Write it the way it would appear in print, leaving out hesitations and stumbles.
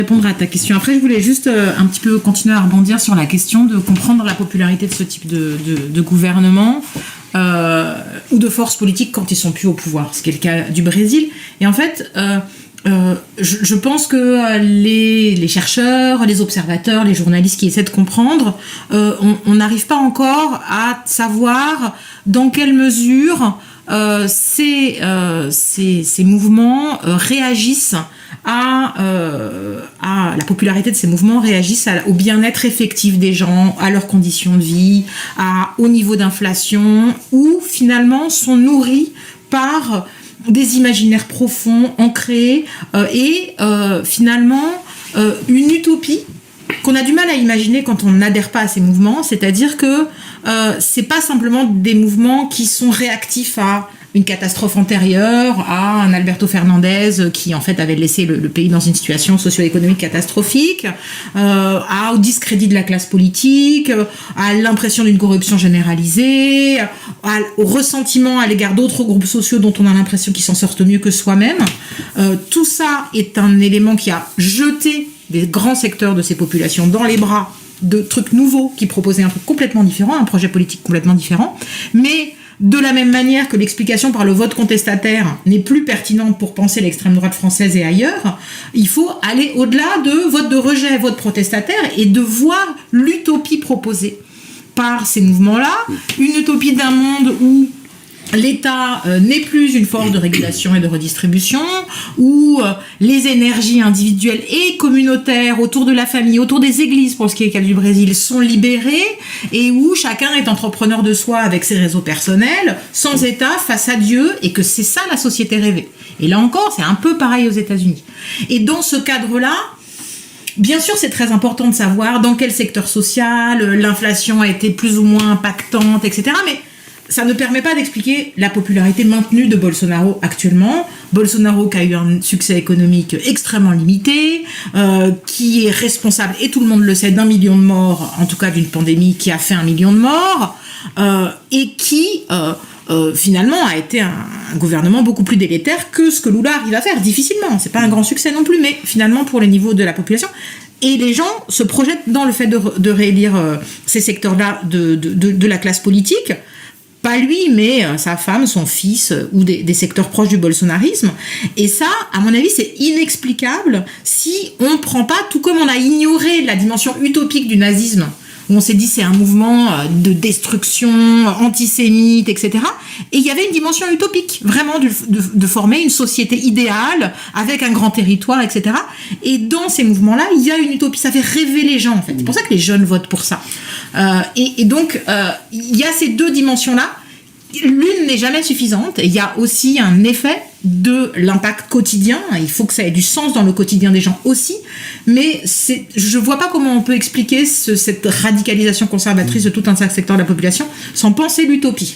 Répondre à ta question. Après, je voulais juste un petit peu continuer à rebondir sur la question de comprendre la popularité de ce type de gouvernement ou de forces politiques quand ils sont plus au pouvoir, ce qui est le cas du Brésil. Et en fait, je pense que les chercheurs, les observateurs, les journalistes qui essaient de comprendre, on n'arrive pas encore à savoir dans quelle mesure ces mouvements réagissent à la popularité de ces mouvements, réagissent au bien-être effectif des gens, à leurs conditions de vie, au niveau d'inflation, ou finalement sont nourris par des imaginaires profonds, ancrés, et finalement une utopie qu'on a du mal à imaginer quand on n'adhère pas à ces mouvements, c'est-à-dire que c'est pas simplement des mouvements qui sont réactifs à une catastrophe antérieure, à un Alberto Fernandez qui en fait avait laissé le pays dans une situation socio-économique catastrophique, au discrédit de la classe politique, à l'impression d'une corruption généralisée, au ressentiment à l'égard d'autres groupes sociaux dont on a l'impression qu'ils s'en sortent mieux que soi-même. Tout ça est un élément qui a jeté des grands secteurs de ces populations dans les bras de trucs nouveaux qui proposaient un truc complètement différent, un projet politique complètement différent, mais de la même manière que l'explication par le vote contestataire n'est plus pertinente pour penser l'extrême droite française et ailleurs, il faut aller au-delà de vote de rejet, vote protestataire, et de voir l'utopie proposée par ces mouvements-là, une utopie d'un monde où l'État n'est plus une force de régulation et de redistribution, où les énergies individuelles et communautaires autour de la famille, autour des églises, pour ce qui est le cas du Brésil, sont libérées, et où chacun est entrepreneur de soi avec ses réseaux personnels, sans État, face à Dieu, et que c'est ça la société rêvée. Et là encore, c'est un peu pareil aux États-Unis. Et dans ce cadre-là, bien sûr, c'est très important de savoir dans quel secteur social l'inflation a été plus ou moins impactante, etc., mais ça ne permet pas d'expliquer la popularité maintenue de Bolsonaro actuellement. Bolsonaro qui a eu un succès économique extrêmement limité, qui est responsable, et tout le monde le sait, d'1 million de morts, en tout cas d'une pandémie qui a fait 1 million de morts, et qui finalement a été un gouvernement beaucoup plus délétère que ce que Lula arrive à faire, difficilement. C'est pas un grand succès non plus, mais finalement pour les niveaux de la population. Et les gens se projettent dans le fait de réélire ces secteurs-là de la classe politique. Pas lui, mais sa femme, son fils, ou des secteurs proches du bolsonarisme. Et ça, à mon avis, c'est inexplicable si on ne prend pas, tout comme on a ignoré la dimension utopique du nazisme, où on s'est dit c'est un mouvement de destruction antisémite, etc. Et il y avait une dimension utopique, vraiment de former une société idéale, avec un grand territoire, etc. Et dans ces mouvements-là, il y a une utopie, ça fait rêver les gens, en fait. C'est pour ça que les jeunes votent pour ça. Et donc, il y a ces deux dimensions-là. L'une n'est jamais suffisante. Il y a aussi un effet de l'impact quotidien. Il faut que ça ait du sens dans le quotidien des gens aussi. Mais je vois pas comment on peut expliquer cette radicalisation conservatrice de tout un secteur de la population sans penser l'utopie.